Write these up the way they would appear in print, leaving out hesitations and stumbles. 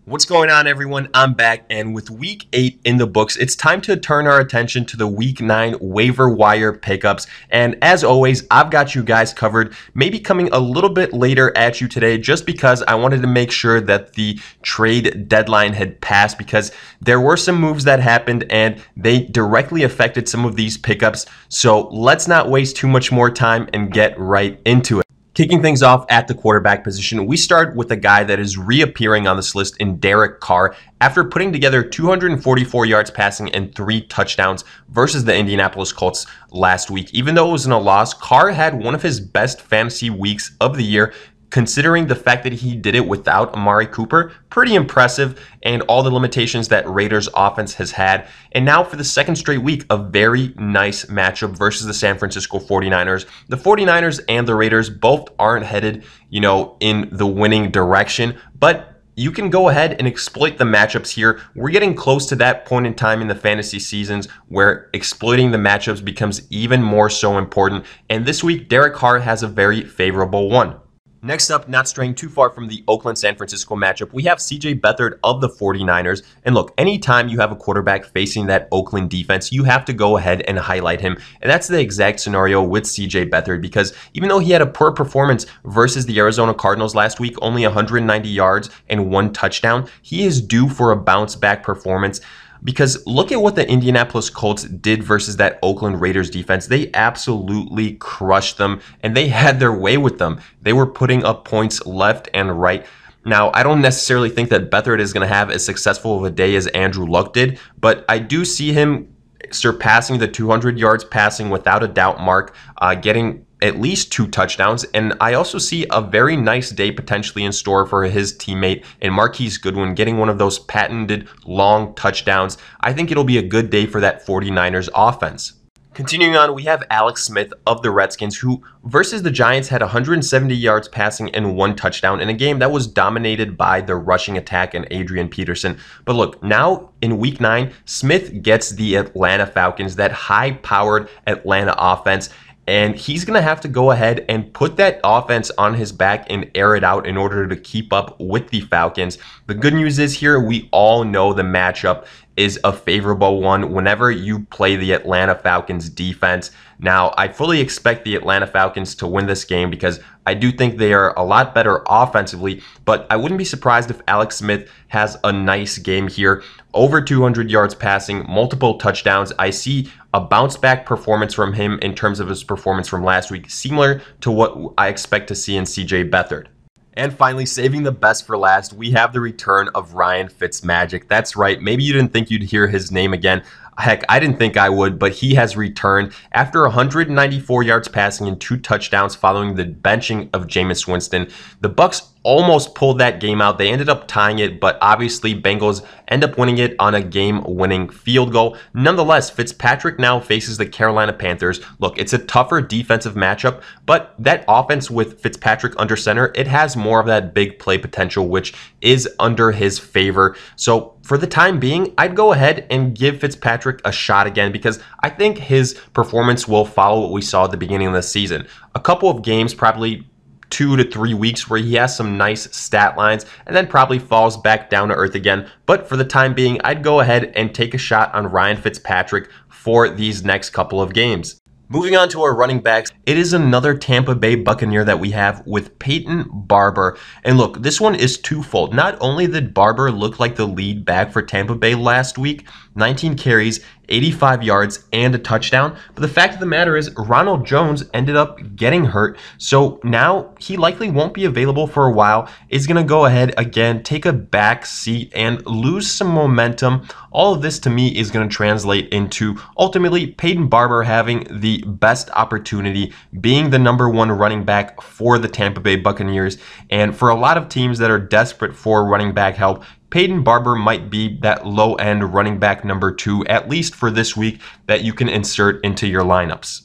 What's going on, everyone? I'm back, and with week 8 in the books, it's time to turn our attention to the week 9 waiver wire pickups. And as always, I've got you guys covered, maybe coming a little bit later at you today, just because I wanted to make sure that the trade deadline had passed, because there were some moves that happened and they directly affected some of these pickups. So let's not waste too much more time and get right into it. Kicking things off at the quarterback position, we start with a guy that is reappearing on this list in Derek Carr after putting together 244 yards passing and 3 touchdowns versus the Indianapolis Colts last week. Even though it was in a loss, Carr had one of his best fantasy weeks of the year, considering the fact that he did it without Amari Cooper. Pretty impressive, and all the limitations that Raiders offense has had. And now for the second straight week, a very nice matchup versus the San Francisco 49ers. The 49ers and the Raiders both aren't headed, in the winning direction, but you can go ahead and exploit the matchups here. We're getting close to that point in time in the fantasy seasons where exploiting the matchups becomes even more so important. And this week, Derek Carr has a very favorable one. Next up, not straying too far from the Oakland-San Francisco matchup, we have CJ Beathard of the 49ers. And look, anytime you have a quarterback facing that Oakland defense, you have to go ahead and highlight him. And that's the exact scenario with CJ Beathard, because even though he had a poor performance versus the Arizona Cardinals last week, only 190 yards and 1 touchdown, he is due for a bounce-back performance. Because look at what the Indianapolis Colts did versus that Oakland Raiders defense. They absolutely crushed them, and they had their way with them. They were putting up points left and right. Now, I don't necessarily think that Beathard is going to have as successful of a day as Andrew Luck did, but I do see him surpassing the 200 yards passing without a doubt mark, getting at least 2 touchdowns. And I also see a very nice day potentially in store for his teammate and Marquise Goodwin, getting one of those patented long touchdowns. I think it'll be a good day for that 49ers offense. Continuing on, we have Alex Smith of the Redskins, who versus the Giants had 170 yards passing and 1 touchdown in a game that was dominated by the rushing attack and Adrian Peterson. But look, now in week 9, Smith gets the Atlanta Falcons, that high-powered Atlanta offense. And he's going to have to go ahead and put that offense on his back and air it out in order to keep up with the Falcons. The good news is here, we all know the matchup is a favorable one whenever you play the Atlanta Falcons defense. Now, I fully expect the Atlanta Falcons to win this game because I do think they are a lot better offensively, but I wouldn't be surprised if Alex Smith has a nice game here. Over 200 yards passing, multiple touchdowns. I see a bounce back performance from him in terms of his performance from last week, similar to what I expect to see in CJ Beathard. And finally, saving the best for last, we have the return of Ryan Fitzmagic. That's right, maybe you didn't think you'd hear his name again. Heck, I didn't think I would, but he has returned after 194 yards passing and 2 touchdowns following the benching of Jameis Winston. The Bucs almost pulled that game out. They ended up tying it, but obviously Bengals end up winning it on a game-winning field goal. Nonetheless, Fitzpatrick now faces the Carolina Panthers. Look, it's a tougher defensive matchup, but that offense with Fitzpatrick under center, it has more of that big play potential, which is under his favor. So for the time being, I'd go ahead and give Fitzpatrick a shot again, because I think his performance will follow what we saw at the beginning of the season. A couple of games, probably 2 to 3 weeks, where he has some nice stat lines and then probably falls back down to earth again. But for the time being, I'd go ahead and take a shot on Ryan Fitzpatrick for these next couple of games. Moving on to our running backs, it is another Tampa Bay Buccaneer that we have with Peyton Barber. And look, this one is twofold. Not only did Barber look like the lead back for Tampa Bay last week, 19 carries, 85 yards, and a touchdown, but the fact of the matter is Ronald Jones ended up getting hurt, so now he likely won't be available for a while. Is going to go ahead again, take a back seat, and lose some momentum. All of this to me is going to translate into ultimately Peyton Barber having the best opportunity, being the #1 running back for the Tampa Bay Buccaneers. And for a lot of teams that are desperate for running back help, Peyton Barber might be that low-end running back #2, at least for this week, that you can insert into your lineups.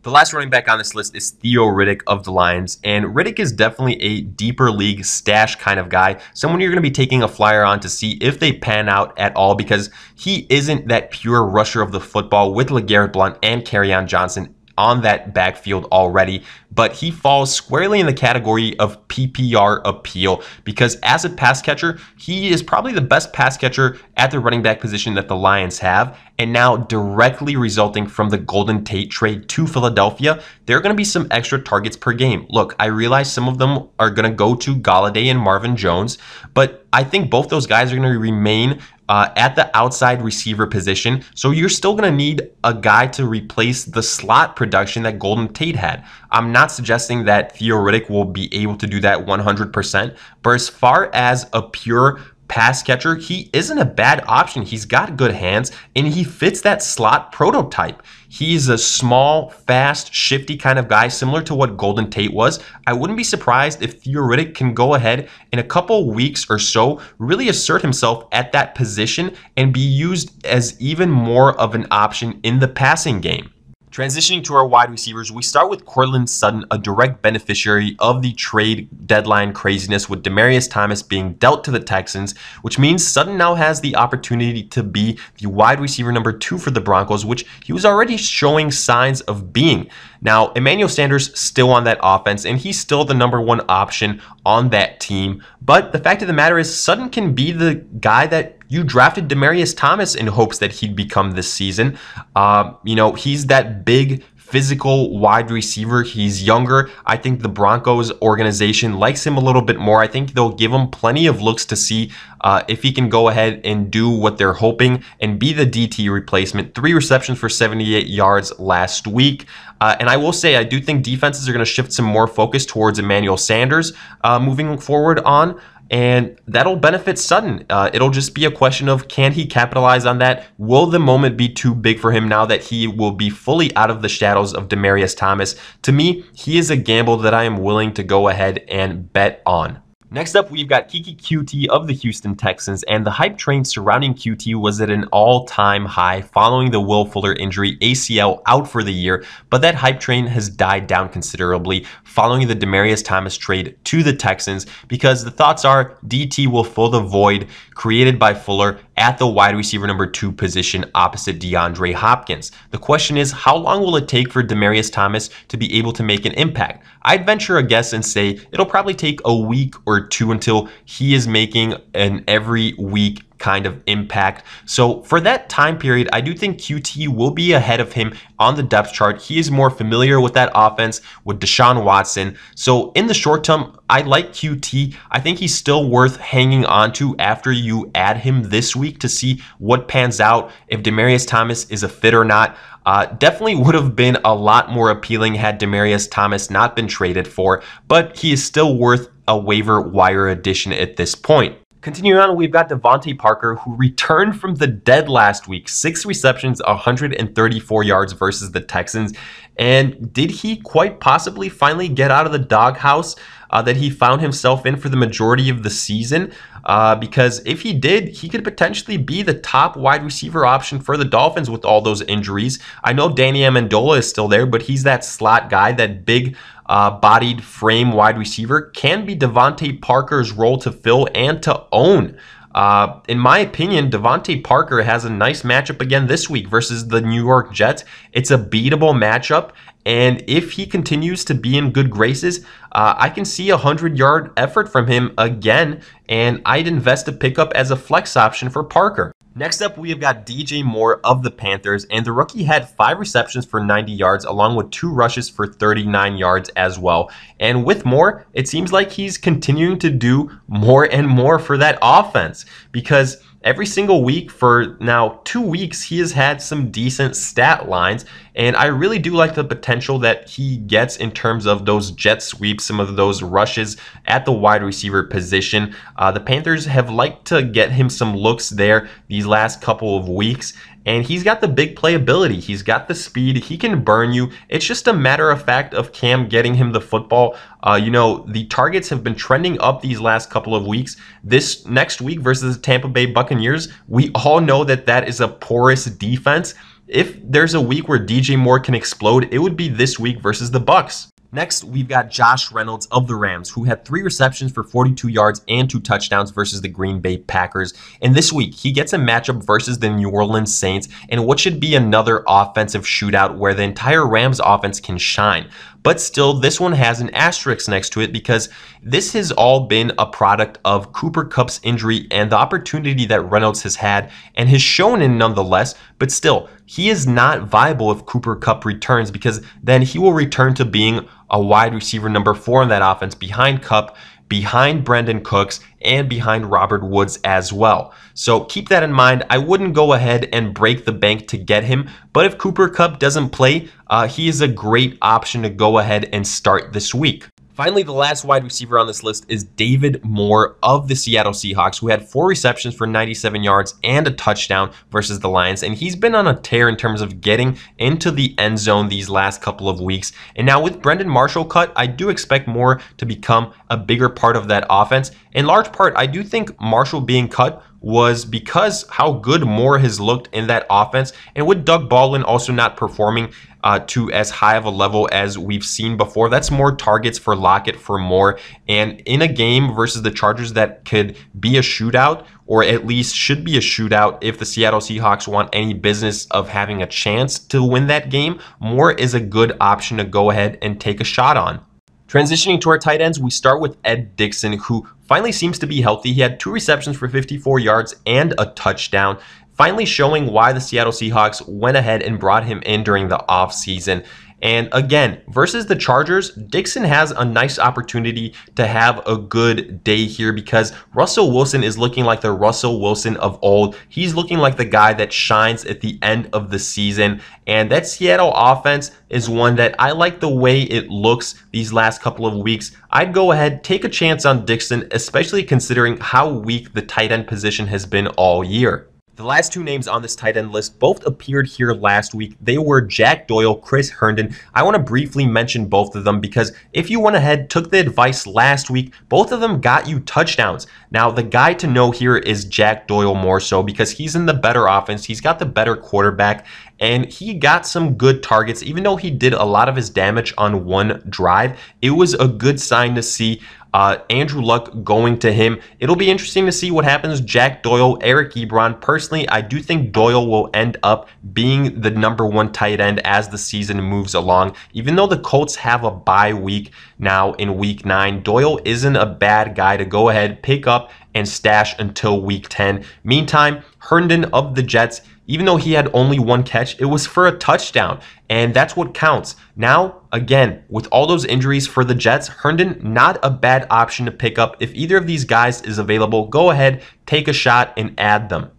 The last running back on this list is Theo Riddick of the Lions, and Riddick is definitely a deeper league stash kind of guy, someone you're going to be taking a flyer on to see if they pan out at all, because he isn't that pure rusher of the football with LeGarrette Blount and Kerryon Johnson on that backfield already, but he falls squarely in the category of PPR appeal because as a pass catcher, he is probably the best pass catcher at the running back position that the Lions have. And now directly resulting from the Golden Tate trade to Philadelphia, there are going to be some extra targets per game. Look, I realize some of them are going to go to Golladay and Marvin Jones, but I think both those guys are going to remain at the outside receiver position. So you're still going to need a guy to replace the slot production that Golden Tate had. I'm not suggesting that Theo Riddick will be able to do that 100%, but as far as a pure pass catcher, he isn't a bad option. He's got good hands and he fits that slot prototype. He's a small, fast, shifty kind of guy, similar to what Golden Tate was. I wouldn't be surprised if Theo Riddick can go ahead in a couple weeks or so, really assert himself at that position and be used as even more of an option in the passing game. Transitioning to our wide receivers, we start with Courtland Sutton, a direct beneficiary of the trade deadline craziness with Demaryius Thomas being dealt to the Texans, which means Sutton now has the opportunity to be the wide receiver number 2 for the Broncos, which he was already showing signs of being. Now, Emmanuel Sanders still on that offense, and he's still the number 1 option on that team. But the fact of the matter is, Sutton can be the guy that you drafted Demaryius Thomas in hopes that he'd become this season. He's that big physical wide receiver. He's younger. I think the Broncos organization likes him a little bit more. I think they'll give him plenty of looks to see if he can go ahead and do what they're hoping and be the DT replacement. 3 receptions for 78 yards last week. And I will say, I do think defenses are going to shift some more focus towards Emmanuel Sanders moving forward on. And that'll benefit Sutton. It'll just be a question of, can he capitalize on that? Will the moment be too big for him now that he will be fully out of the shadows of Demaryius Thomas? To me, he is a gamble that I am willing to go ahead and bet on. Next up, we've got Keke Coutee of the Houston Texans, and the hype train surrounding Coutee was at an all-time high following the Will Fuller injury, ACL out for the year, but that hype train has died down considerably following the Demaryius Thomas trade to the Texans, because the thoughts are DT will fill the void created by Fuller at the wide receiver number 2 position opposite DeAndre Hopkins. The question is, how long will it take for Demaryius Thomas to be able to make an impact? I'd venture a guess and say it'll probably take a week or 2 until he is making an every week kind of impact. So for that time period, I do think Coutee will be ahead of him on the depth chart. He is more familiar with that offense with Deshaun Watson. So in the short term, I like Coutee. I think he's still worth hanging on to after you add him this week to see what pans out, if Demaryius Thomas is a fit or not. Definitely would have been a lot more appealing had Demaryius Thomas not been traded for, but he is still worth a waiver wire addition at this point. Continuing on, we've got DeVante Parker, who returned from the dead last week. 6 receptions, 134 yards versus the Texans. And did he quite possibly finally get out of the doghouse that he found himself in for the majority of the season? Because if he did, he could potentially be the top wide receiver option for the Dolphins with all those injuries. I know Danny Amendola is still there, but he's that slot guy, that big bodied frame wide receiver. Can be DeVante Parker's role to fill and to own. In my opinion, DeVante Parker has a nice matchup again this week versus the New York Jets. It's a beatable matchup, and if he continues to be in good graces, I can see a 100-yard effort from him again, and I'd invest a pickup as a flex option for Parker. Next up, we have got DJ Moore of the Panthers, and the rookie had 5 receptions for 90 yards along with 2 rushes for 39 yards as well. And with Moore, it seems like he's continuing to do more and more for that offense, because every single week for now 2 weeks, he has had some decent stat lines, and I really do like the potential that he gets in terms of those jet sweeps, some of those rushes at the wide receiver position. The Panthers have liked to get him some looks there these last couple of weeks, and he's got the big playability. He's got the speed. He can burn you. It's just a matter of fact of Cam getting him the football. The targets have been trending up these last couple of weeks. This next week versus the Tampa Bay Buccaneers, we all know that that is a porous defense. If there's a week where DJ Moore can explode, it would be this week versus the Bucs. Next, we've got Josh Reynolds of the Rams, who had 3 receptions for 42 yards and 2 touchdowns versus the Green Bay Packers. And this week, he gets a matchup versus the New Orleans Saints in what should be another offensive shootout where the entire Rams offense can shine. But still, this one has an asterisk next to it because this has all been a product of Cooper Kupp's injury and the opportunity that Reynolds has had and has shown in nonetheless. But still, he is not viable if Cooper Kupp returns because then he will return to being a wide receiver number 4 in that offense behind Kupp, behind Brandon Cooks, and behind Robert Woods as well. So keep that in mind. I wouldn't go ahead and break the bank to get him, but if Cooper Kupp doesn't play, he is a great option to go ahead and start this week. Finally, the last wide receiver on this list is David Moore of the Seattle Seahawks, who had 4 receptions for 97 yards and a touchdown versus the Lions. And he's been on a tear in terms of getting into the end zone these last couple of weeks. And now with Brendan Marshall cut, I do expect Moore to become a bigger part of that offense. In large part, I do think Marshall being cut was because how good Moore has looked in that offense. And with Doug Baldwin also not performing to as high of a level as we've seen before, that's more targets for Lockett for Moore. And in a game versus the Chargers that could be a shootout, or at least should be a shootout if the Seattle Seahawks want any business of having a chance to win that game, Moore is a good option to go ahead and take a shot on. Transitioning to our tight ends, we start with Ed Dickson, who finally seems to be healthy. He had 2 receptions for 54 yards and a touchdown, finally showing why the Seattle Seahawks went ahead and brought him in during the offseason. And again, versus the Chargers, Dickson has a nice opportunity to have a good day here because Russell Wilson is looking like the Russell Wilson of old. He's looking like the guy that shines at the end of the season. And that Seattle offense is one that I like the way it looks these last couple of weeks. I'd go ahead, take a chance on Dickson, especially considering how weak the tight end position has been all year. The last 2 names on this tight end list both appeared here last week. They were Jack Doyle, Chris Herndon. I want to briefly mention both of them because if you went ahead, took the advice last week, both of them got you touchdowns. Now, the guy to know here is Jack Doyle more so because he's in the better offense. He's got the better quarterback, and he got some good targets. Even though he did a lot of his damage on one drive, it was a good sign to see Andrew Luck going to him. It'll be interesting to see what happens. Jack Doyle, Eric Ebron. Personally, I do think Doyle will end up being the number 1 tight end as the season moves along. Even though the Colts have a bye week now in week 9, Doyle isn't a bad guy to go ahead, pick up, and stash until week 10. Meantime, Herndon of the Jets, even though he had only 1 catch, it was for a touchdown, and that's what counts. Now, again, with all those injuries for the Jets, Herndon, not a bad option to pick up. If either of these guys is available, go ahead, take a shot, and add them.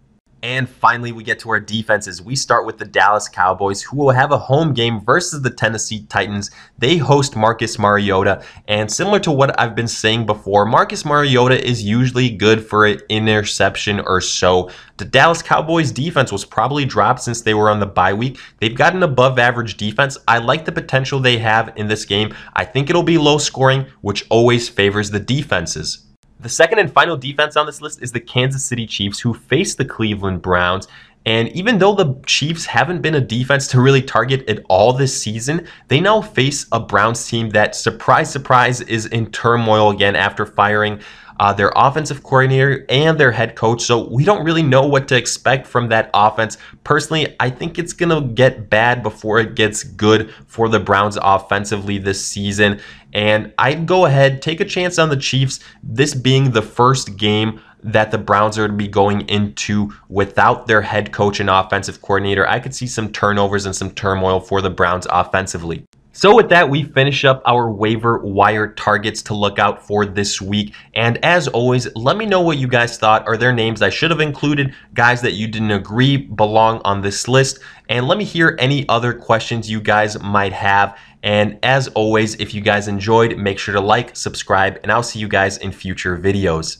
And finally, we get to our defenses. We start with the Dallas Cowboys, who will have a home game versus the Tennessee Titans. They host Marcus Mariota. And similar to what I've been saying before, Marcus Mariota is usually good for an interception or so. The Dallas Cowboys defense was probably dropped since they were on the bye week. They've got an above average defense. I like the potential they have in this game. I think it'll be low scoring, which always favors the defenses. The second and final defense on this list is the Kansas City Chiefs, who face the Cleveland Browns. And even though the Chiefs haven't been a defense to really target at all this season, they now face a Browns team that, surprise, surprise, is in turmoil again after firing their offensive coordinator and their head coach. So we don't really know what to expect from that offense. Personally, I think it's going to get bad before it gets good for the Browns offensively this season. And I'd go ahead, take a chance on the Chiefs, this being the first game that the Browns are to be going into without their head coach and offensive coordinator. I could see some turnovers and some turmoil for the Browns offensively. So with that, we finish up our waiver wire targets to look out for this week. And as always, let me know what you guys thought. Are there names I should have included, guys that you didn't agree belong on this list? And let me hear any other questions you guys might have. And as always, if you guys enjoyed, make sure to like, subscribe, and I'll see you guys in future videos.